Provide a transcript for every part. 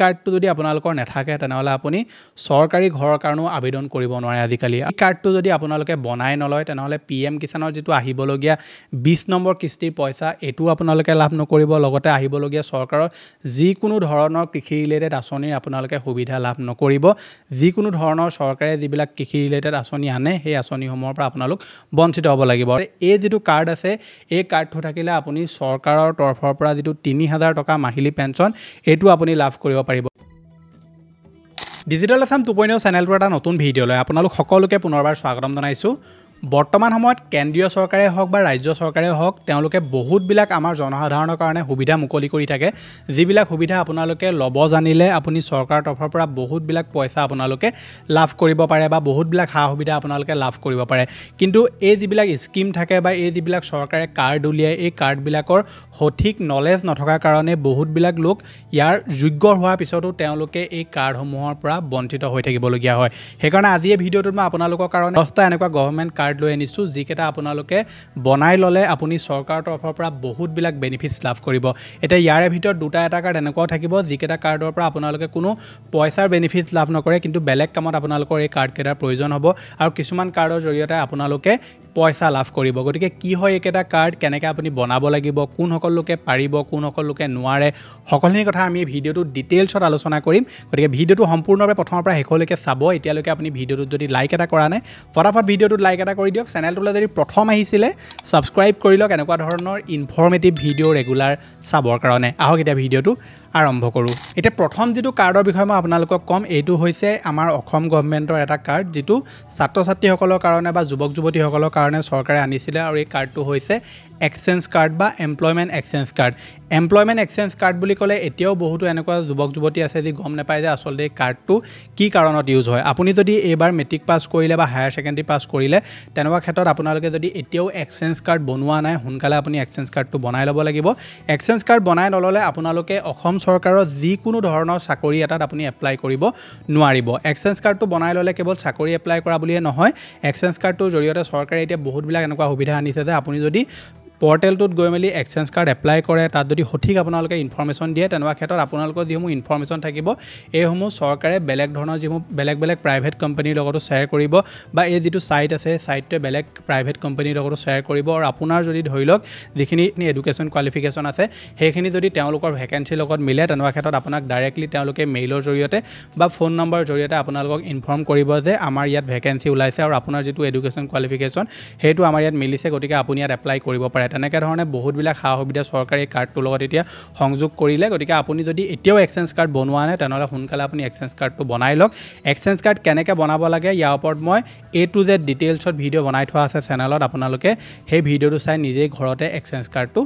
কাৰ্ডটো যদি আপোনালোকৰ নাথাকে তেনেহ'লে আপুনি চৰকাৰী ঘৰৰ কাৰণেও আবেদন কৰিব নোৱাৰে আজিকালি। এই কাৰ্ডটো যদি আপোনালোকে বনাই নলয় তেনেহ'লে PM কিষাণৰ যিটো আহিবলগীয়া 20 নম্বৰ কিস্তিৰ পইচা এইটোও আপোনালোকে লাভ নকৰিব, লগতে আহিবলগীয়া চৰকাৰৰ যিকোনো ধৰণৰ কৃষি ৰিলেটেড আঁচনিৰ আপোনালোকে সুবিধা লাভ নকৰিব। যিকোনো ধৰণৰ চৰকাৰে যিবিলাক কৃষি ৰিলেটেড আঁচনি আনে সেই আঁচনিসমূহৰ পৰা আপোনালোক বঞ্চিত হ'ব লাগিব। এই যিটো কাৰ্ড আছে এই কাৰ্ডটো থাকিলে আপুনি চৰকাৰৰ তৰফৰ পৰা যিটো 3000 টকা মাহিলী পেঞ্চন এইটো আপুনি লাভ কৰিব পাৰিব। ডিজিটেল আসাম 2.0 চেনেলটো এটা নতুন ভিডিঅ'লৈ আপোনালোক সকলোকে পুনৰবাৰ স্বাগতম জনাইছোঁ। বৰ্তমান সময়ত কেন্দ্ৰীয় চৰকাৰে হওক বা ৰাজ্য চৰকাৰে হওক তেওঁলোকে বহুতবিলাক আমাৰ জনসাধাৰণৰ কাৰণে সুবিধা মুকলি কৰি থাকে, যিবিলাক সুবিধা আপোনালোকে ল'ব জানিলে আপুনি চৰকাৰৰ তৰফৰ পৰা বহুতবিলাক পইচা আপোনালোকে লাভ কৰিব পাৰে বা বহুতবিলাক সা সুবিধা আপোনালোকে লাভ কৰিব পাৰে। কিন্তু এই যিবিলাক স্কিম থাকে বা এই যিবিলাক চৰকাৰে কাৰ্ড উলিয়ায় এই কাৰ্ডবিলাকৰ সঠিক নলেজ নথকাৰ কাৰণে বহুতবিলাক লোক ইয়াৰ যোগ্য হোৱাৰ পিছতো তেওঁলোকে এই কাৰ্ডসমূহৰ পৰা বঞ্চিত হৈ থাকিবলগীয়া হয়। সেইকাৰণে আজি এই ভিডিঅ'টোত মই আপোনালোকৰ কাৰণে 10টা এনেকুৱা গভৰ্ণমেণ্ট কাৰ্ড লৈ আনিছোঁ যিকেইটা আপোনালোকে বনাই ল'লে আপুনি চৰকাৰৰ তৰফৰ পৰা বহুতবিলাক বেনিফিটছ লাভ কৰিব। এতিয়া ইয়াৰে ভিতৰত দুটা এটা কাৰ্ড এনেকুৱাও থাকিব যিকেইটা কাৰ্ডৰ পৰা আপোনালোকে কোনো পইচাৰ বেনিফিটছ লাভ নকৰে, কিন্তু বেলেগ কামত আপোনালোকৰ এই কাৰ্ডকেইটাৰ প্ৰয়োজন হ'ব, আৰু কিছুমান কাৰ্ডৰ জৰিয়তে আপোনালোকে পইচা লাভ কৰিব। গতিকে কি হয় এইকেইটা কাৰ্ড, কেনেকৈ আপুনি বনাব লাগিব, কোনসকল লোকে পাৰিব কোনসকল লোকে নোৱাৰে, সকলোখিনি কথা আমি এই ভিডিঅ'টোত ডিটেইলছত আলোচনা কৰিম। গতিকে ভিডিঅ'টো সম্পূৰ্ণভাৱে প্ৰথমৰ পৰা শেষলৈকে চাব। এতিয়ালৈকে আপুনি ভিডিঅ'টোত যদি লাইক এটা কৰা নাই ফটাফট ভিডিঅ'টোত লাইক এটা কৰি দিয়ক। চেনেলটোলৈ যদি প্ৰথম আহিছিলে ছাবস্ক্ৰাইব কৰি লওক এনেকুৱা ধৰণৰ ইনফৰ্মেটিভ ভিডিঅ' ৰেগুলাৰ চাবৰ কাৰণে। আহক এতিয়া ভিডিঅ'টো আৰম্ভ কৰোঁ। এতিয়া প্ৰথম যিটো কাৰ্ডৰ বিষয়ে মই আপোনালোকক ক'ম এইটো হৈছে আমাৰ অসম গভৰ্ণমেণ্টৰ এটা কাৰ্ড, যিটো ছাত্ৰ ছাত্ৰীসকলৰ কাৰণে বা যুৱক যুৱতীসকলৰ কাৰণে চৰকাৰে আনিছিলে, আৰু এই কাৰ্ডটো হৈছে এক্সচেঞ্জ কাৰ্ড বা employment exchange card. Employment exchange card বুলি ক'লে এতিয়াও বহুতো এনেকুৱা যুৱক যুৱতী আছে যি গম নাপায় যে আচলতে এই কাৰ্ডটো কি কাৰণত ইউজ হয়। আপুনি যদি এইবাৰ মেট্ৰিক পাছ কৰিলে বা হায়াৰ ছেকেণ্ডেৰী পাছ কৰিলে তেনেকুৱা ক্ষেত্ৰত আপোনালোকে যদি এতিয়াও এক্সচেঞ্জ কাৰ্ড বনোৱা নাই সোনকালে আপুনি এক্সচেঞ্জ কাৰ্ডটো বনাই ল'ব লাগিব। এক্সচেঞ্জ কাৰ্ড বনাই নল'লে আপোনালোকে অসম চৰকাৰৰ যিকোনো ধৰণৰ চাকৰি এটাত আপুনি এপ্লাই কৰিব নোৱাৰিব। এক্সচেঞ্জ কাৰ্ডটো বনাই ল'লে কেৱল চাকৰি এপ্লাই কৰা বুলিয়ে নহয়, এক্সচেঞ্জ কাৰ্ডটোৰ জৰিয়তে চৰকাৰে এতিয়া বহুতবিলাক এনেকুৱা সুবিধা আনিছে যে আপুনি যদি পৰ্টেলটোত গৈ মেলি এক্সচেঞ্জ কাৰ্ড এপ্লাই কৰে, তাত যদি সঠিক আপোনালোকে ইনফৰ্মেশ্যন দিয়ে তেনেকুৱা ক্ষেত্ৰত আপোনালোকৰ যিসমূহ ইনফৰ্মেশ্যন থাকিব এইসমূহ চৰকাৰে বেলেগ ধৰণৰ যিসমূহ বেলেগ প্ৰাইভেট কোম্পানীৰ লগতো শ্বেয়াৰ কৰিব, বা এই যিটো ছাইট আছে ছাইটটোৱে বেলেগ প্ৰাইভেট কোম্পানীৰ লগতো শ্বেয়াৰ কৰিব। আৰু আপোনাৰ যদি ধৰি লওক যিখিনি এডুকেশ্যন কোৱালিফিকেশ্যন আছে সেইখিনি যদি তেওঁলোকৰ ভেকেঞ্চিৰ লগত মিলে তেনেকুৱা ক্ষেত্ৰত আপোনাক ডাইৰেক্টলি তেওঁলোকে মেইলৰ জৰিয়তে বা ফোন নম্বৰৰ জৰিয়তে আপোনালোকক ইনফৰ্ম কৰিব যে আমাৰ ইয়াত ভেকেঞ্চি ওলাইছে আৰু আপোনাৰ যিটো এডুকেশ্যন কোৱালিফিকেশ্যন সেইটো আমাৰ ইয়াত মিলিছে, গতিকে আপুনি ইয়াত এপ্লাই কৰিব পাৰে। তেনেকৈ ধৰণে বহুতবিলাক সা সুবিধা চৰকাৰে এই কাৰ্ডটোৰ লগত এতিয়া সংযোগ কৰিলে। গতিকে আপুনি যদি এতিয়াও এক্সচেঞ্জ কাৰ্ড বনোৱা নাই তেনেহ'লে সোনকালে আপুনি এক্সচেঞ্জ কাৰ্ডটো বনাই লওক। এক্সচেঞ্জ কাৰ্ড কেনেকৈ বনাব লাগে ইয়াৰ ওপৰত মই A to Z ডিটেইলছত ভিডিঅ' বনাই থোৱা আছে চেনেলত, আপোনালোকে সেই ভিডিঅ'টো চাই নিজেই ঘৰতে এক্সচেঞ্জ কাৰ্ডটো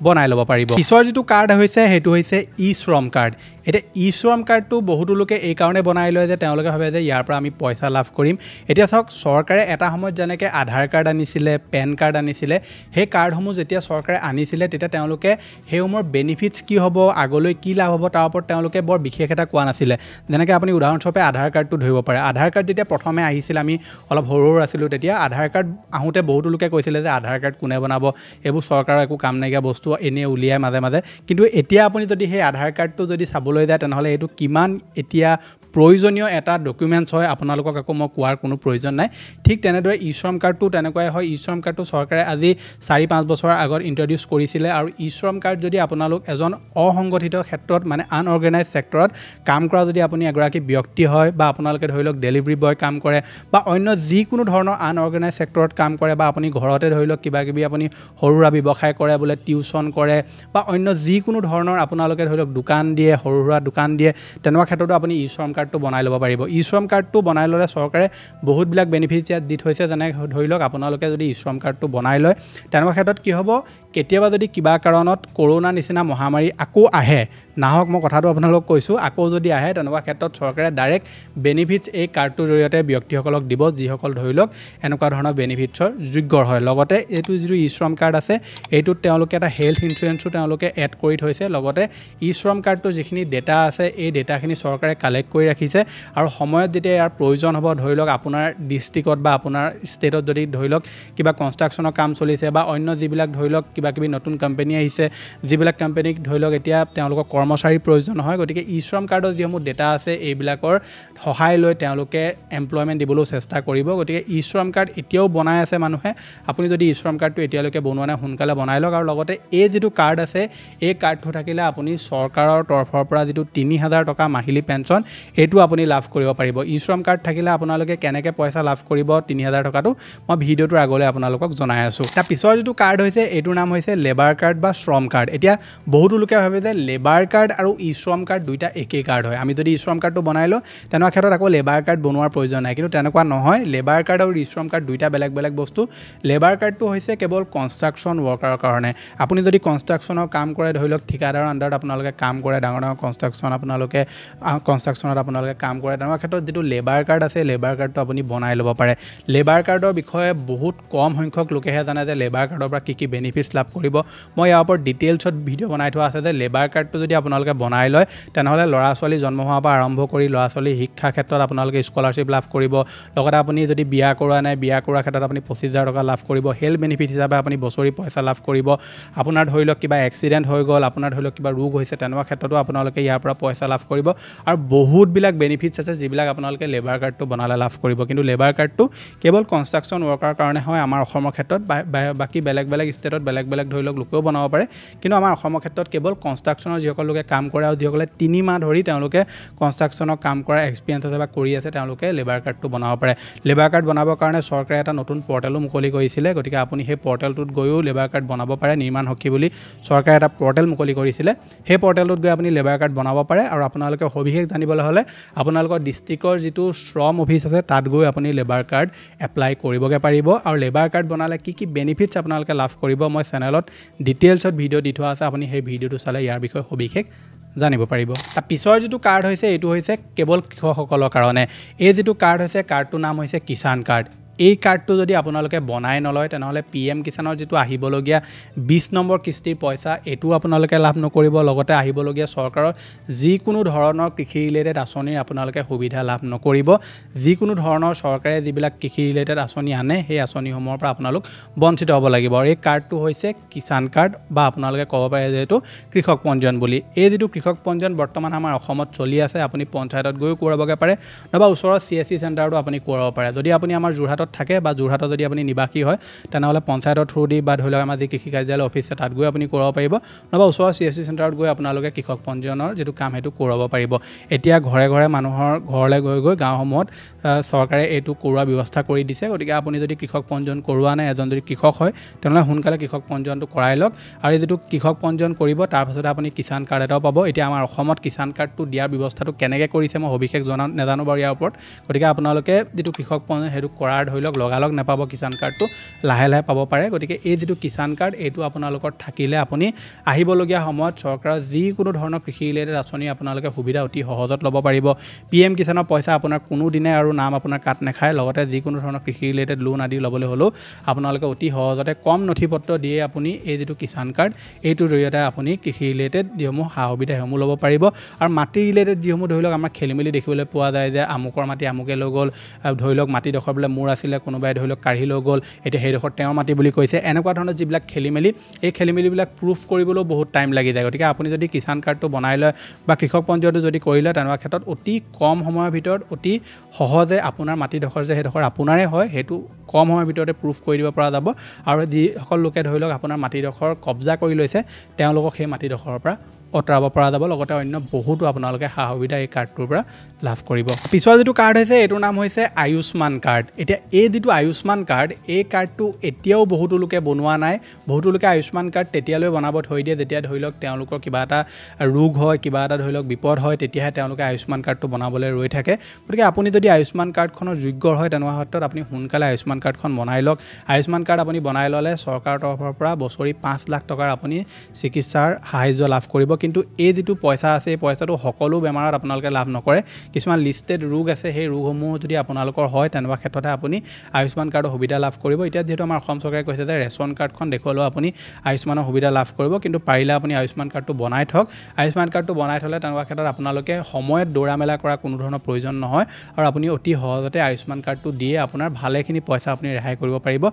বনাই ল'ব পাৰিব। পিছৰ যিটো কাৰ্ড হৈছে সেইটো হৈছে ই-শ্ৰম কাৰ্ড। এতিয়া ই-শ্ৰম কাৰ্ডটো বহুতো লোকে এই কাৰণে বনাই লয় যে তেওঁলোকে ভাবে যে ইয়াৰ পৰা আমি পইচা লাভ কৰিম। এতিয়া চাওক চৰকাৰে এটা সময়ত যেনেকৈ আধাৰ কাৰ্ড আনিছিলে, পেন কাৰ্ড আনিছিলে, সেই কাৰ্ডসমূহ যেতিয়া চৰকাৰে আনিছিলে তেতিয়া তেওঁলোকে সেইসমূহৰ বেনিফিটছ কি হ'ব, আগলৈ কি লাভ হ'ব তাৰ ওপৰত তেওঁলোকে বৰ বিশেষ এটা কোৱা নাছিলে। যেনেকৈ আপুনি উদাহৰণস্বৰূপে আধাৰ কাৰ্ডটো ধৰিব পাৰে। আধাৰ কাৰ্ড যেতিয়া প্ৰথমে আহিছিল আমি অলপ সৰু আছিলোঁ তেতিয়া আধাৰ কাৰ্ড আহোঁতে বহুতো লোকে কৈছিলে যে আধাৰ কাৰ্ড কোনে বনাব, এইবোৰ চৰকাৰৰ একো কাম নাইকিয়া বস্তু এনেই উলিয়াই মাজে মাজে। কিন্তু এতিয়া আপুনি যদি সেই আধাৰ কাৰ্ডটো যদি চাবলৈ যায় তেনেহ'লে এইটো কিমান এতিয়া প্ৰয়োজনীয় এটা ডকুমেণ্টছ হয়, আপোনালোকক আকৌ মই কোৱাৰ কোনো প্ৰয়োজন নাই। ঠিক তেনেদৰে ই-শ্ৰম কাৰ্ডটো তেনেকুৱাই হয়। ই-শ্ৰম কাৰ্ডটো চৰকাৰে আজি 4-5 বছৰৰ আগত ইণ্ট্ৰডিউচ কৰিছিলে, আৰু ই-শ্ৰম কাৰ্ড যদি আপোনালোক এজন অসংগঠিত ক্ষেত্ৰত মানে আনঅৰ্গেনাইজ ছেক্টৰত কাম কৰা যদি আপুনি এগৰাকী ব্যক্তি হয়, বা আপোনালোকে ধৰি লওক ডেলিভাৰী বয় কাম কৰে বা অন্য যিকোনো ধৰণৰ আনঅৰ্গেনাইজ ছেক্টৰত কাম কৰে, বা আপুনি ঘৰতে ধৰি লওক কিবাকিবি আপুনি সৰু সুৰা ব্যৱসায় কৰে, বোলে টিউশ্যন কৰে বা অন্য যিকোনো ধৰণৰ আপোনালোকে ধৰি লওক দোকান দিয়ে, সৰু সুৰা দোকান দিয়ে, তেনেকুৱা ক্ষেত্ৰতো আপুনি ই-শ্ৰম কাৰ্ডটো বনাই ল'ব পাৰিব। ই-শ্ৰম কাৰ্ডটো বনাই ল'লে চৰকাৰে বহুতবিলাক বেনিফিটছ ইয়াত দি থৈছে। যেনে ধৰি লওক আপোনালোকে যদি ই-শ্ৰম কাৰ্ডটো বনাই লয় তেনেকুৱা ক্ষেত্ৰত কি হ'ব, কেতিয়াবা যদি কিবা কাৰণত কৰোণা নিচিনা মহামাৰী আকৌ আহে, নাহক মই কথাটো আপোনালোকক কৈছোঁ, আকৌ যদি আহে তেনেকুৱা ক্ষেত্ৰত চৰকাৰে ডাইৰেক্ট বেনিফিটছ এই কাৰ্ডটোৰ জৰিয়তে ব্যক্তিসকলক দিব যিসকল ধৰি লওক এনেকুৱা ধৰণৰ বেনিফিটছৰ যোগ্য হয়। লগতে এইটো যিটো ই-শ্ৰম কাৰ্ড আছে এইটোত তেওঁলোকে এটা হেল্থ ইঞ্চুৰেঞ্চো তেওঁলোকে এড কৰি থৈছে। লগতে ই-শ্ৰম কাৰ্ডটোৰ যিখিনি ডেটা আছে এই ডেটাখিনি চৰকাৰে কালেক্ট কৰি ৰাখিছে, আৰু সময়ত যেতিয়া ইয়াৰ প্ৰয়োজন হ'ব, ধৰি লওক আপোনাৰ ডিষ্ট্ৰিক্টত বা আপোনাৰ ষ্টেটত যদি ধৰি লওক কিবা কনষ্ট্ৰাকশ্যনৰ কাম চলিছে বা অন্য যিবিলাক ধৰি লওক কিবা কিবি নতুন কোম্পানী আহিছে যিবিলাক কোম্পানীক ধৰি লওক এতিয়া তেওঁলোকৰ কৰ্মচাৰীৰ প্ৰয়োজন হয় গতিকে ই শ্ৰম কাৰ্ডত যিসমূহ ডেটা আছে এইবিলাকৰ সহায় লৈ তেওঁলোকে এমপ্লয়মেণ্ট দিবলৈ চেষ্টা কৰিব গতিকে ই শ্ৰম কাৰ্ড এতিয়াও বনাই আছে মানুহে আপুনি যদি ই শ্ৰম কাৰ্ডটো এতিয়ালৈকে বনোৱা নাই সোনকালে বনাই লওক আৰু লগতে এই যিটো কাৰ্ড আছে এই কাৰ্ডটো থাকিলে আপুনি চৰকাৰৰ তৰফৰ পৰা যিটো 3000 টকা মাহিলী পেঞ্চন এইটো আপুনি লাভ কৰিব পাৰিব ই শ্ৰম কাৰ্ড থাকিলে আপোনালোকে কেনেকৈ পইচা লাভ কৰিব 3000 টকাটো মই ভিডিঅ'টোৰ আগলৈ আপোনালোকক জনাই আছোঁ তাৰ পিছৰ যিটো কাৰ্ড হৈছে এইটোৰ নাম হৈছে লেবাৰ কাৰ্ড বা শ্ৰম কাৰ্ড এতিয়া বহুতো লোকে ভাবে যে লেবাৰ কাৰ্ড আৰু ই শ্ৰম কাৰ্ড দুইটা একেই কাৰ্ড হয় আমি যদি ই শ্ৰম কাৰ্ডটো বনাই লওঁ তেনেকুৱা ক্ষেত্ৰত আকৌ লেবাৰ কাৰ্ড বনোৱাৰ প্ৰয়োজন নাই কিন্তু তেনেকুৱা নহয় লেবাৰ কাৰ্ড আৰু ই শ্ৰম কাৰ্ড দুইটা বেলেগ বেলেগ বস্তু লেবাৰ কাৰ্ডটো হৈছে কেৱল কনষ্ট্ৰাকশ্যন ৱৰ্কাৰৰ কাৰণে আপুনি যদি কনষ্ট্ৰাকশ্যনৰ কাম কৰে ধৰি লওক ঠিকাদাৰৰ আণ্ডাৰত আপোনালোকে কাম কৰে ডাঙৰ ডাঙৰ কনষ্ট্ৰাকশ্যনত আপোনালোকে কাম কৰে তেনেকুৱা ক্ষেত্ৰত যিটো লেবাৰ কাৰ্ড আছে লেবাৰ কাৰ্ডটো আপুনি বনাই ল'ব পাৰে লেবাৰ কাৰ্ডৰ বিষয়ে বহুত কম সংখ্যক লোকেহে জানে যে লেবাৰ কাৰ্ডৰ পৰা কি বেনিফিটছ লাভ কৰিব মই ইয়াৰ ওপৰত ডিটেইলছত ভিডিঅ' বনাই থোৱা আছে যে লেবাৰ কাৰ্ডটো যদি আপোনালোকে বনাই লয় তেনেহ'লে ল'ৰা ছোৱালী জন্ম হোৱাৰ পৰা আৰম্ভ কৰি ল'ৰা ছোৱালী শিক্ষাৰ ক্ষেত্ৰত আপোনালোকে স্কলাৰশ্বিপ লাভ কৰিব লগতে আপুনি যদি বিয়া কৰোৱা নাই বিয়া কৰাৰ ক্ষেত্ৰত আপুনি 25000 টকা লাভ কৰিব হেল্থ বেনিফিট হিচাপে আপুনি বছৰি পইচা লাভ কৰিব আপোনাৰ ধৰি লওক কিবা এক্সিডেণ্ট হৈ গ'ল আপোনাৰ ধৰি লওক কিবা ৰোগ হৈছে তেনেকুৱা ক্ষেত্ৰতো আপোনালোকে ইয়াৰ পৰা পইচা লাভ কৰিব আৰু বহুতবিলাক বেনিফিটছ আছে যিবিলাক আপোনালোকে লেবাৰ কাৰ্ডটো বনালে লাভ কৰিব কিন্তু লেবাৰ কাৰ্ডটো কেৱল কনষ্ট্ৰাকশ্যন ৱৰ্কাৰ কাৰণে হয় আমাৰ অসমৰ ক্ষেত্ৰত বাকী বেলেগ বেলেগ ষ্টেটত বেলেগ বেলেগ ধৰি লওক লোকেও বনাব পাৰে কিন্তু আমাৰ অসমৰ ক্ষেত্ৰত কেৱল কনষ্ট্ৰাকশ্যনৰ যিসকল লোকে কাম কৰে আৰু যিসকলে 3 মাহ ধৰি তেওঁলোকে কনষ্ট্ৰাকশ্যনৰ কাম কৰা এক্সপিৰিয়েঞ্চ আছে বা কৰি আছে তেওঁলোকে লেবাৰ কাৰ্ডটো বনাব পাৰে লেবাৰ কাৰ্ড বনাবৰ কাৰণে চৰকাৰে এটা নতুন পৰ্টেলো মুকলি কৰিছিলে গতিকে আপুনি সেই পৰ্টেলটোত গৈও লেবাৰ কাৰ্ড বনাব পাৰে নিৰ্মাণ সখী বুলি চৰকাৰে এটা পৰ্টেল মুকলি কৰিছিলে সেই পৰ্টেলটোত গৈ আপুনি লেবাৰ কাৰ্ড বনাব পাৰে আৰু আপোনালোকে সবিশেষ জানিবলৈ হ'লে আপোনালোকৰ ডিষ্ট্ৰিক্টৰ যিটো শ্ৰম অফিচ আছে তাত গৈ আপুনি লেবাৰ কাৰ্ড এপ্লাই কৰিবগৈ পাৰিব আৰু লেবাৰ কাৰ্ড বনালে কি বেনিফিটছ আপোনালোকে লাভ কৰিব মই চেনেলত ডিটেইলছত ভিডিঅ' দি থোৱা আছে আপুনি সেই ভিডিঅ'টো চালে ইয়াৰ বিষয়ে সবিশেষ জানিব পাৰিব তাৰ পিছৰ যিটো কাৰ্ড হৈছে এইটো হৈছে কেৱল কৃষকসকলৰ কাৰণে এই যিটো কাৰ্ড হৈছে কাৰ্ডটোৰ নাম হৈছে কিষাণ কাৰ্ড এই কাৰ্ডটো যদি আপোনালোকে বনাই নলয় তেনেহ'লে PM কিষাণৰ যিটো আহিবলগীয়া 20 নম্বৰ কিস্তিৰ পইচা এইটো আপোনালোকে লাভ নকৰিব লগতে আহিবলগীয়া চৰকাৰৰ যিকোনো ধৰণৰ কৃষি ৰিলেটেড আঁচনিৰ আপোনালোকে সুবিধা লাভ নকৰিব যিকোনো ধৰণৰ চৰকাৰে যিবিলাক কৃষি ৰিলেটেড আঁচনি আনে সেই আঁচনিসমূহৰ পৰা আপোনালোক বঞ্চিত হ'ব লাগিব আৰু এই কাৰ্ডটো হৈছে কিষাণ কাৰ্ড বা আপোনালোকে ক'ব পাৰে যিহেতু কৃষক পঞ্জীয়ন বুলি এই যিটো কৃষক পঞ্জীয়ন বৰ্তমান আমাৰ অসমত চলি আছে আপুনি পঞ্চায়তত গৈও কৰাবগৈ পাৰে নহবা ওচৰৰ CSC চেণ্টাৰতো আপুনি কৰাব পাৰে যদি আপুনি আমাৰ যোৰহাটত থাকে বা যোৰহাটত যদি আপুনি নিবাসী হয় তেনেহ'লে পঞ্চায়তৰ থ্ৰু দি বা ধৰি লওক আমাৰ যি কৃষি কাৰ্যালয় অফিচ আছে তাত গৈ আপুনি কৰাব পাৰিব নহবা ওচৰৰ CSC চেণ্টাৰত গৈ আপোনালোকে কৃষক পঞ্জীয়নৰ যিটো কাম সেইটো কৰাব পাৰিব এতিয়া ঘৰে ঘৰে মানুহৰ ঘৰলৈ গৈ গাঁওসমূহত চৰকাৰে এইটো কৰোৱাৰ ব্যৱস্থা কৰি দিছে গতিকে আপুনি যদি কৃষক পঞ্জীয়ন কৰোৱা নাই এজন যদি কৃষক হয় তেনেহ'লে সোনকালে কৃষক পঞ্জীয়নটো কৰাই লওক আৰু যিটো কৃষক পঞ্জীয়ন কৰিব তাৰপাছতে আপুনি কিষাণ কাৰ্ড এটাও পাব এতিয়া আমাৰ অসমত কিষাণ কাৰ্ডটো দিয়াৰ ব্যৱস্থাটো কেনেকৈ কৰিছে মই সবিশেষ নাজানো বাৰু ইয়াৰ ওপৰত গতিকে আপোনালোকে যিটো কৃষক পঞ্জীয়ন সেইটো কৰাৰ ধৰি লওক লগালগ নাপাব কিষাণ কাৰ্ডটো লাহে লাহে পাব পাৰে গতিকে এই যিটো কিষাণ কাৰ্ড এইটো আপোনালোকৰ থাকিলে আপুনি আহিবলগীয়া সময়ত চৰকাৰৰ যিকোনো ধৰণৰ কৃষি ৰিলেটেড আঁচনি আপোনালোকে সুবিধা অতি সহজত ল'ব পাৰিব PM কিষাণৰ পইচা আপোনাৰ কোনো দিনে আৰু নাম আপোনাৰ কাট নাখায় লগতে যিকোনো ধৰণৰ কৃষি ৰিলেটেড লোন আদি ল'বলৈ হ'লেও আপোনালোকে অতি সহজতে কম নথিপত্ৰ দিয়ে আপুনি এই যিটো কিষাণ কাৰ্ড এইটোৰ জৰিয়তে আপুনি কৃষি ৰিলেটেড যিসমূহ সা সুবিধা সেইসমূহ ল'ব পাৰিব আৰু মাটি ৰিলেটেড যিসমূহ ধৰি লওক আমাৰ খেলি মেলি দেখিবলৈ পোৱা যায় যে আমুকৰ মাটি আমুকে লৈ গ'ল ধৰি লওক মাটিডোখৰ বোলে মোৰ আছিলে কোনোবাই ধৰি লওক কাঢ়ি লৈ গ'ল এতিয়া সেইডোখৰ তেওঁৰ মাটি বুলি কৈছে এনেকুৱা ধৰণৰ যিবিলাক খেলি মেলি এই খেলি মেলিবিলাক প্ৰুফ কৰিবলৈও বহুত টাইম লাগি যায় গতিকে আপুনি যদি কিষাণ কাৰ্ডটো বনাই লয় বা কৃষক পঞ্জীয়নটো যদি কৰি লয় তেনেকুৱা ক্ষেত্ৰত অতি কম সময়ৰ ভিতৰত অতি সহজে আপোনাৰ মাটিডোখৰ যে সেইডোখৰ আপোনাৰে হয় সেইটো কম সময়ৰ ভিতৰতে প্ৰুফ কৰি দিব পৰা যাব আৰু যিসকল লোকে ধৰি লওক আপোনাৰ মাটিডোখৰ কব্জা কৰি লৈছে তেওঁলোকক সেই মাটিডোখৰৰ পৰা অঁতৰাব পৰা যাব লগতে অন্য বহুতো আপোনালোকে সা সুবিধা এই কাৰ্ডটোৰ পৰা লাভ কৰিব পিছৰ যিটো কাৰ্ড হৈছে এইটোৰ নাম হৈছে আয়ুষ্মান কাৰ্ড এতিয়া এই যিটো আয়ুষ্মান কাৰ্ড এই কাৰ্ডটো এতিয়াও বহুতো লোকে বনোৱা নাই বহুতো লোকে আয়ুষ্মান কাৰ্ড তেতিয়ালৈ বনাব থৈ দিয়ে যেতিয়া ধৰি লওক তেওঁলোকৰ কিবা এটা ৰোগ হয় কিবা এটা ধৰি লওক বিপদ হয় তেতিয়াহে তেওঁলোকে আয়ুষ্মান কাৰ্ডটো বনাবলৈ ৰৈ থাকে গতিকে আপুনি যদি আয়ুষ্মান কাৰ্ডখনৰ যোগ্য হয় তেনেকুৱা ক্ষেত্ৰত আপুনি সোনকালে আয়ুষ্মান কাৰ্ডখন বনাই লওক আয়ুষ্মান কাৰ্ড আপুনি বনাই ল'লে চৰকাৰৰ তৰফৰ পৰা বছৰি 5 লাখ টকাৰ আপুনি চিকিৎসাৰ সাহায্য লাভ কৰিব কিন্তু এই যিটো পইচা আছে এই পইচাটো সকলো বেমাৰত আপোনালোকে লাভ নকৰে কিছুমান লিষ্টেড ৰোগ আছে সেই ৰোগসমূহ যদি আপোনালোকৰ হয় তেনেকুৱা ক্ষেত্ৰতে আপুনি আয়ুষ্মান কাৰ্ডৰ সুবিধা লাভ কৰিব এতিয়া যেহেতু আমাৰ অসম চৰকাৰে কৈছে যে ৰেচন কাৰ্ডখন দেখুৱালেও আপুনি আয়ুষ্মানৰ সুবিধা লাভ কৰিব কিন্তু পাৰিলে আপুনি আয়ুষ্মান কাৰ্ডটো বনাই থওক আয়ুষ্মান কাৰ্ডটো বনাই থলে তেনেকুৱা ক্ষেত্ৰত আপোনালোকে সময়ত দৌৰা মেলা কৰা কোনো ধৰণৰ প্ৰয়োজন নহয় আৰু আপুনি অতি সহজতে আয়ুষ্মান কাৰ্ডটো দিয়ে আপোনাৰ ভালেখিনি পইচা আপুনি ৰেহাই কৰিব পাৰিব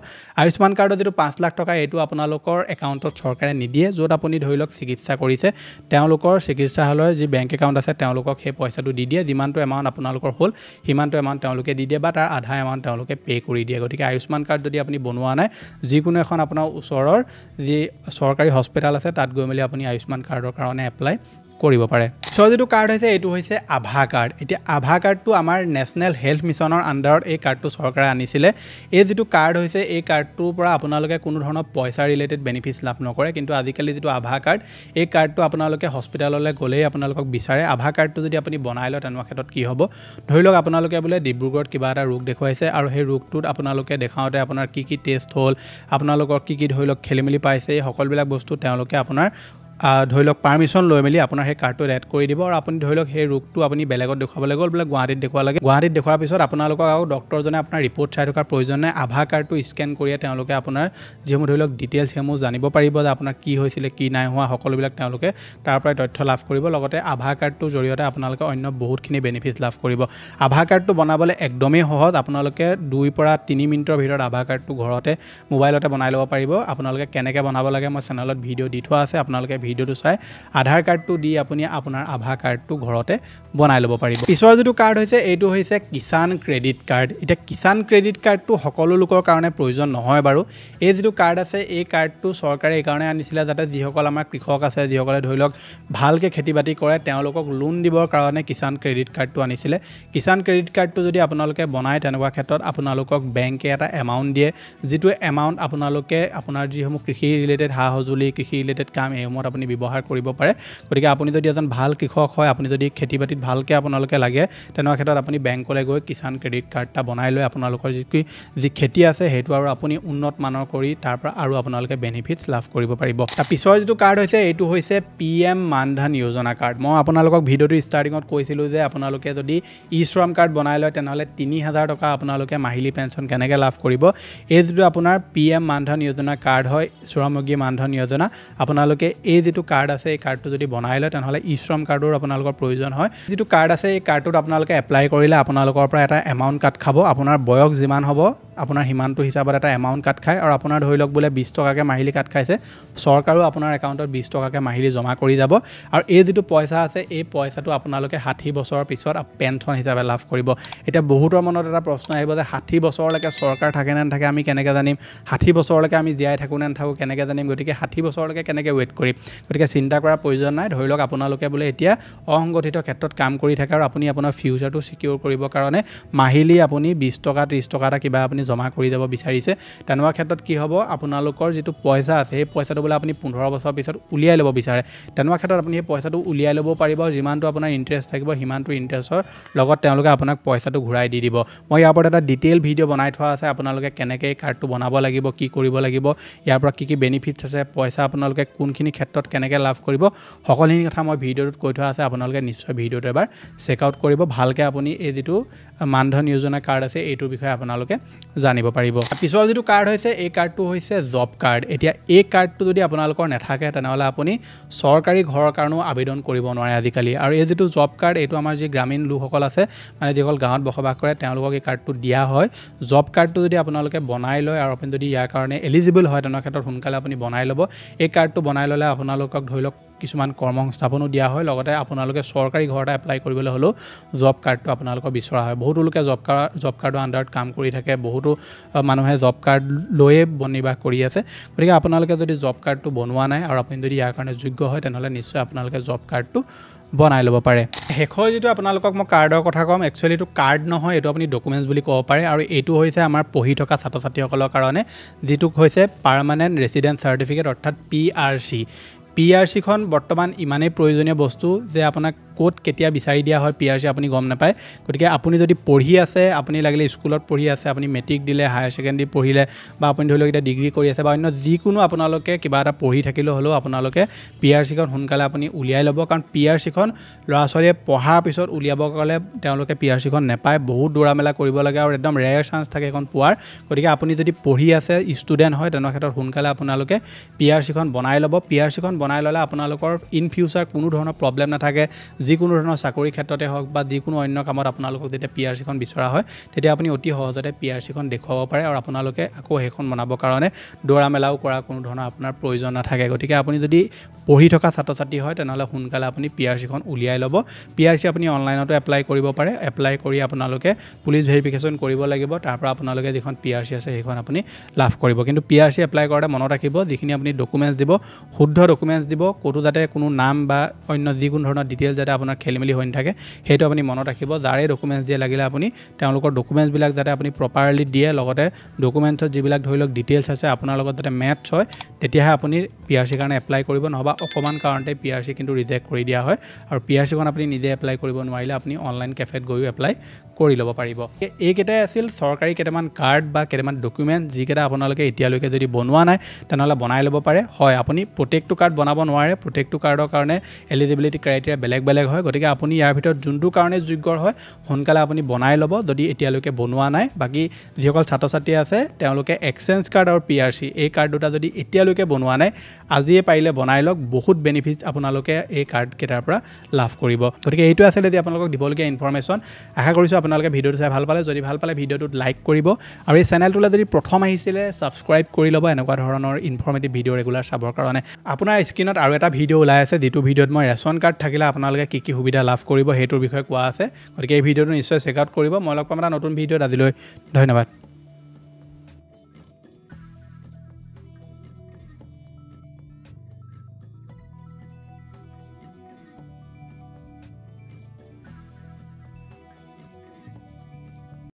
আয়ুষ্মান কাৰ্ডৰ যেটো 5 লাখ টকা এইটো আপোনালোকৰ একাউণ্টত চৰকাৰে নিদিয়ে য'ত আপুনি ধৰি লওক চিকিৎসা কৰিছে তেওঁলোকৰ চিকিৎসালয়ৰ যি বেংক একাউণ্ট আছে তেওঁলোকক সেই পইচাটো দি দিয়ে যিমানটো এমাউণ্ট আপোনালোকৰ হ'ল সিমানটো এমাউণ্ট তেওঁলোকে দি দিয়ে বা তাৰ আধা এমাউণ্ট তেওঁলোকে পে কৰি দিয়ে গতিকে আয়ুষ্মান কাৰ্ড যদি আপুনি বনোৱা নাই যিকোনো এখন আপোনাৰ ওচৰৰ যি চৰকাৰী হস্পিটাল আছে তাত গৈ মেলি আপুনি আয়ুষ্মান কাৰ্ডৰ কাৰণে এপ্লাই কৰিব পাৰে সো যেটো কাৰ্ড হৈছে এইটো হৈছে আভা কাৰ্ড এতিয়া আভা কাৰ্ডটো আমাৰ নেশ্যনেল হেল্থ মিছনৰ আন্ডাৰত এই কাৰ্ডটো চৰকাৰে আনিছিলে এই যেটো কাৰ্ড হৈছে এই কাৰ্ডটোৰ পৰা আপোনালোকে কোনো ধৰণৰ পইচা ৰিলেটেড বেনিফিটছ লাভ নকৰে কিন্তু আজিকালি যেটো আভা কাৰ্ড এই কাৰ্ডটো আপোনালোকে হস্পিটাললৈ গ'লেই আপোনালোকক বিচাৰে আভা কাৰ্ডটো যদি আপুনি বনাই লয় তেনে ক্ষেত্ৰত কি হ'ব ধৰি লওক আপোনালোকে বোলে ডিব্ৰুগড়ত কিবা এটা ৰোগ দেখুৱাইছে আৰু সেই ৰোগটোত আপোনালোকে দেখাওঁতে আপোনাৰ কি টেষ্ট হ'ল আপোনালোকৰ কি ধৰি লওক খেলিমেলি পাইছে এই সকলোবিলাক বস্তু তেওঁলোকে আপোনাৰ ধৰি লওক পাৰমিশন লৈ মেলি আপোনাৰ সেই কাৰ্ডটোত এড কৰি দিব আৰু আপুনি ধৰি লওক সেই ৰোগটো আপুনি বেলেগত দেখুৱাবলৈ গ'ল বোলে গুৱাহাটীত দেখুৱা লাগে গুৱাহাটীত দেখুৱাৰ পিছত আপোনালোকক আৰু ডক্টৰজনে আপোনাৰ ৰিপৰ্ট চাই থকাৰ প্ৰয়োজন নাই আভা কাৰ্ডটো স্কেন কৰিয়ে তেওঁলোকে আপোনাৰ যিসমূহ ধৰি লওক ডিটেইলছ সমূহ জানিব পাৰিব যে আপোনাৰ কি হৈছিলে কি নাই হোৱা সকলোবিলাক তেওঁলোকে তাৰ পৰাই তথ্য লাভ কৰিব লগতে আভা কাৰ্ডটোৰ জৰিয়তে আপোনালোকে অন্য বহুতখিনি বেনিফিটছ লাভ কৰিব আভা কাৰ্ডটো বনাবলৈ একদমেই সহজ আপোনালোকে 2 পৰা 3 মিনিটৰ ভিতৰত আভা কাৰ্ডটো ঘৰতে মোবাইলতে বনাই ল'ব পাৰিব আপোনালোকে কেনেকৈ বনাব লাগে মই চেনেলত ভিডিঅ' দি থোৱা আছে আপোনালোকে ভিডিঅ'টো চাই আধাৰ কাৰ্ডটো দি আপুনি আপোনাৰ আভা কাৰ্ডটো ঘৰতে বনাই ল'ব পাৰিব পিছৰ যেটো কাৰ্ড হৈছে এইটো হৈছে কিষাণ ক্ৰেডিট কাৰ্ড এতিয়া কিষাণ ক্ৰেডিট কাৰ্ডটো সকলো লোকৰ কাৰণে প্ৰয়োজন নহয় বাৰু এই যেটো কাৰ্ড আছে এই কাৰ্ডটো চৰকাৰে এই কাৰণে আনিছিলে যাতে যিসকল আমাৰ কৃষক আছে যিসকলে ধৰি লওক ভালকে খেতি বাতি কৰে তেওঁলোকক লোন দিবৰ কাৰণে কিষাণ ক্ৰেডিট কাৰ্ডটো আনিছিলে কিষাণ ক্ৰেডিট কাৰ্ডটো যদি আপোনালোকে বনাই তেনেকুৱা ক্ষেত্ৰত আপোনালোকক বেংকে এটা এমাউণ্ট দিয়ে যেটো এমাউণ্ট আপোনালোকে আপোনাৰ যিসমূহ কৃষি ৰিলেটেড সা-সঁজুলি কৃষি ৰিলেটেড কাম এইসমূহত আপুনি ব্যৱহাৰ কৰিব পাৰে গতিকে আপুনি যদি এজন ভাল কৃষক হয় আপুনি যদি খেতি বাতিত ভালকে আপোনালোকে লাগে তেনে ক্ষেত্ৰত আপুনি বেংকলৈ গৈ কিষাণ ক্ৰেডিট কাৰ্ডটা বনাই লৈ আপোনালোকৰ যি খেতি আছে হেতু আৰু আপুনি উন্নত মানৰ কৰি তাৰ পৰা আৰু আপোনালোকে বেনিফিটছ লাভ কৰিব পাৰিব তাৰ পিছৰ যেটো কাৰ্ড হৈছে এইটো হৈছে পিএম মানধন যোজনা কাৰ্ড মই আপোনালোকক ভিডিঅ'টো ষ্টাৰ্টিঙত কৈছিলোঁ যে আপোনালোকে যদি ই-শ্ৰম কাৰ্ড বনাই লয় তেনেহ'লে 3000 টকা আপোনালোকে মাহিলী পেঞ্চন কেনেকৈ লাভ কৰিব এই যেটো আপোনাৰ পিএম মানধন যোজনা কাৰ্ড হয় শ্ৰমযোগী মানধন যোজনা আপোনালোকে এই যেটো কাৰ্ড আছে এই কাৰ্ডটো যদি বনাই লয় তেনেহ'লে ই-শ্ৰম কাৰ্ডৰ আপোনালোকৰ প্ৰয়োজন হয় যেটো কাৰ্ড আছে এই কাৰ্ডটোত আপোনালোকে এপ্লাই কৰিলে আপোনালোকৰ পৰা এটা এমাউণ্ট কাট খাব আপোনাৰ বয়স যিমান হ'ব আপোনাৰ হিমানটো হিচাপত এটা এমাউণ্ট কাট খায় আৰু আপোনাৰ ধৰি লওক বোলে 20 টকাকৈ মাহিলী কাট খাইছে চৰকাৰো আপোনাৰ একাউণ্টত 20 টকাকৈ মাহিলী জমা কৰি যাব আৰু এই যেটো পইচা আছে এই পইচাটো আপোনালোকে 60 বছৰৰ পিছত পেঞ্চন হিচাপে লাভ কৰিব এটা বহুতৰ মনত এটা প্ৰশ্ন আহিব যে 60 বছৰলৈকে চৰকাৰ থাকে নে নাথাকে আমি কেনেকৈ জানিম 60 বছৰলৈকে আমি জীয়াই থাকো নে নাথাকো কেনেকৈ জানিম গতিকে 60 বছৰলৈকে কেনেকৈ ৱেইট কৰিম গতিকে চিন্তা কৰাৰ প্ৰয়োজন নাই ধৰি লওক আপোনালোকে বোলে এতিয়া অসংগঠিত ক্ষেত্ৰত কাম কৰি থাকে আৰু আপুনি আপোনাৰ ফিউচাৰটো সিকিউৰ কৰিবৰ কাৰণে মাহিলী আপুনি 20 টকা 30 টকা এটা কিবা আপুনি জমা কৰি যাব বিচাৰিছে তেনেকুৱা ক্ষেত্ৰত কি হ'ব আপোনালোকৰ যেটো পইচা আছে সেই পইচাটো বোলে আপুনি 15 বছৰ পিছত উলিয়াই ল'ব বিচাৰে তেনেকুৱা ক্ষেত্ৰত আপুনি সেই পইচাটো উলিয়াই ল'ব পাৰিব যিমানটো আপোনাৰ ইন্টাৰেষ্ট থাকিব সিমানটো ইন্টাৰেষ্টৰ লগত তেওঁলোকে আপোনাক পইচাটো ঘূৰাই দি দিব মই ইয়াৰ ওপৰত এটা ডিটেইল ভিডিঅ' বনাই থোৱা আছে আপোনালোকে কেনেকৈ এই কাৰ্ডটো বনাব লাগিব কি কৰিব লাগিব ইয়াৰ পৰা কি বেনিফিটছ আছে পইচা আপোনালোকে কোনখিনি ক্ষেত্ৰত কেনেকৈ লাভ কৰিব সকলোখিনি কথা মই ভিডিঅ'টোত কৈ থোৱা আছে আপোনালোকে নিশ্চয় ভিডিঅ'টো এবাৰ চেক আউট কৰিব ভালকৈ আপুনি এই যেটো মানধন যোজনা কাৰ্ড আছে এইটোৰ বিষয়ে আপোনালোকে জানিব পাৰিব পিছৰ যেটো কাৰ্ড হৈছে এই কাৰ্ডটো হৈছে জব কাৰ্ড এতিয়া এই কাৰ্ডটো যদি আপোনালোকৰ নাথাকে তেনেহ'লে আপুনি চৰকাৰী ঘৰৰ কাৰণেও আবেদন কৰিব নোৱাৰে আজিকালি আৰু এই যেটো জব কাৰ্ড এইটো আমাৰ যি গ্ৰামীণ লোকসকল আছে মানে যিসকল গাঁৱত বসবাস কৰে তেওঁলোকক এই কাৰ্ডটো দিয়া হয় জব কাৰ্ডটো যদি আপোনালোকে বনাই লয় আৰু আপুনি যদি ইয়াৰ কাৰণে এলিজিবল হয় তেনে ক্ষেত্ৰত সোনকালে আপুনি বনাই ল'ব এই কাৰ্ডটো বনাই ল'লে আপোনালোকক ধৰি লওক কিছুমান কৰ্মসংস্থাপনো দিয়া হয় লগতে আপোনালোকে চৰকাৰী ঘৰ এটা এপ্লাই কৰিবলৈ হ'লেও জব কাৰ্ডটো আপোনালোকক বিচৰা হয় বহুতো লোকে জব কাৰ্ডৰ আণ্ডাৰত কাম কৰি থাকে বহুতো মানুহে জব কাৰ্ড লৈয়ে নিৰ্বাহ কৰি আছে গতিকে আপোনালোকে যদি জব কাৰ্ডটো বনোৱা নাই আৰু আপুনি যদি ইয়াৰ কাৰণে যোগ্য হয় তেনেহ'লে নিশ্চয় আপোনালোকে জব কাৰ্ডটো বনাই ল'ব পাৰে শেষৰ যেটো আপোনালোকক মই কাৰ্ডৰ কথা ক'ম একচুৱেলি এইটো কাৰ্ড নহয় এইটো আপুনি ডকুমেণ্টছ বুলি ক'ব পাৰে আৰু এইটো হৈছে আমাৰ পঢ়ি থকা ছাত্ৰ ছাত্ৰীসকলৰ কাৰণে যেটো হৈছে পাৰ্মানেণ্ট ৰেচিডেন্ট চাৰ্টিফিকেট অৰ্থাৎ PRC খন বৰ্তমান ইমানেই প্ৰয়োজনীয় বস্তু যে আপোনাক ক'ত কেতিয়া বিচাৰি দিয়া হয় PRC আপুনি গম নাপায় গতিকে আপুনি যদি পঢ়ি আছে আপুনি লাগিলে স্কুলত পঢ়ি আছে আপুনি মেট্ৰিক দিলে হায়াৰ ছেকেণ্ডাৰী পঢ়িলে বা আপুনি ধৰি লওক এতিয়া ডিগ্ৰী কৰি আছে বা অন্য যিকোনো আপোনালোকে কিবা এটা পঢ়ি থাকিলেও হ'লেও আপোনালোকে PRCখন সোনকালে আপুনি উলিয়াই ল'ব কাৰণ PRCখন ল'ৰা ছোৱালীয়ে পঢ়াৰ পিছত উলিয়াব গ'লে তেওঁলোকে PRCখন নেপায় বহুত দৌৰা মেলা কৰিব লাগে আৰু একদম ৰেয়াৰ চান্স থাকে এখন পোৱাৰ গতিকে আপুনি যদি পঢ়ি আছে ষ্টুডেণ্ট হয় তেনে ক্ষেত্ৰত সোনকালে আপোনালোকে PRCখন বনাই ল'ব PRCখন বনাই ল'লে আপোনালোকৰ ইন ফিউচাৰ কোনো ধৰণৰ প্ৰব্লেম নাথাকে যিকোনো ধৰণৰ চাকৰি ক্ষেত্ৰতে হওক বা যিকোনো অন্য কামত আপোনালোকক যেতিয়া PRCখন বিচৰা হয় তেতিয়া আপুনি অতি সহজতে PRCখন দেখুৱাব পাৰে আৰু আপোনালোকে আকৌ সেইখন বনাবৰ কাৰণে দৌৰা মেলাও কৰা কোনো ধৰণৰ আপোনাৰ প্ৰয়োজন নাথাকে গতিকে আপুনি যদি পঢ়ি থকা ছাত্ৰ ছাত্ৰী হয় তেনেহ'লে সোনকালে আপুনি PRCখন উলিয়াই ল'ব PRC আপুনি অনলাইনতো এপ্লাই কৰিব পাৰে এপ্লাই কৰি আপোনালোকে পুলিচ ভেৰিফিকেশ্যন কৰিব লাগিব তাৰ পৰা আপোনালোকে যিখন PRC আছে সেইখন আপুনি লাভ কৰিব কিন্তু PRC এপ্লাই কৰোঁতে মনত ৰাখিব যিখিনি আপুনি ডকুমেণ্টছ দিব শুদ্ধ ডকুমেণ্টছ দিব ক'তো যাতে কোনো নাম বা অন্য যিকোনো ধৰণৰ ডিটেইলছ যাতে আপোনাৰ খেলিমেলি হৈ নাথাকে সেইটো আপুনি মনত ৰাখিব যাৰে ডকুমেণ্টছ দিয়ে লাগিলে আপুনি তেওঁলোকৰ ডকুমেণ্টছবিলাক যাতে আপুনি প্ৰপাৰলি দিয়ে লগতে ডকুমেণ্টছত যিবিলাক ধৰি লওক ডিটেইলছ আছে আপোনাৰ লগত যাতে মেটছ হয় তেতিয়াহে আপুনি PRC কাৰণে এপ্লাই কৰিব নহবা অকমান কাৰণতে PRC কিন্তু ৰিজেক্ট কৰি দিয়া হয় আৰু PRCখন আপুনি নিজে এপ্লাই কৰিব নোৱাৰিলে আপুনি অনলাইন কেফেত গৈও এপ্লাই কৰি ল'ব পাৰিব এইকেইটাই আছিল চৰকাৰী কেইটামান কাৰ্ড বা কেইটামান ডকুমেণ্ট যিকেইটা আপোনালোকে এতিয়ালৈকে যদি বনোৱা নাই তেনেহ'লে বনাই ল'ব পাৰে হয় আপুনি প্ৰত্যেকটো কাৰ্ড বনাব নোৱাৰে প্ৰত্যেকটো কাৰ্ডৰ কাৰণে এলিজিবিলিটি ক্ৰাইটেৰিয়া বেলেগ বেলেগ হয় গতিকে আপুনি ইয়াৰ ভিতৰত যোনটো কাৰণে যোগ্য হয় সোনকালে আপুনি বনাই ল'ব যদি এতিয়ালৈকে বনোৱা নাই বাকী যিসকল ছাত্ৰ ছাত্ৰী আছে তেওঁলোকে এক্সচেঞ্জ কাৰ্ড আৰু PRC এই কাৰ্ড দুটা যদি এতিয়ালৈকে বনোৱা নাই আজিয়ে পাৰিলে বনাই লওক বহুত বেনিফিট আপোনালোকে এই কাৰ্ড কেইটাৰ পৰা লাভ কৰিব গতিকে এইটো আছিল যদি আপোনালোকক দিবলগীয়া ইনফৰমেশ্যন আশা কৰিছোঁ আপোনালোকে ভিডিঅ'টো চাই ভাল পালে যদি ভাল পালে ভিডিঅ'টোত লাইক কৰিব আৰু এই চেনেলটোলৈ যদি প্ৰথম আহিছিলে ছাবস্ক্ৰাইব কৰি ল'ব এনেকুৱা ধৰণৰ ইনফৰমেটিভ ভিডিঅ' ৰেগুলাৰ চাবৰ কাৰণে আপোনাৰ স্ক্ৰীনত আৰু এটা ভিডিঅ' ওলাই আছে যিটো ভিডিঅ'ত মই ৰেচন কাৰ্ড থাকিলে আপোনালোকে কি কি সুবিধা লাভ কৰিব সেইটোৰ বিষয়ে কোৱা আছে গতিকে এই ভিডিঅ'টো নিশ্চয় চেক আউট কৰিব মই লগ পাম এটা নতুন ভিডিঅ'ত আজিলৈ ধন্যবাদ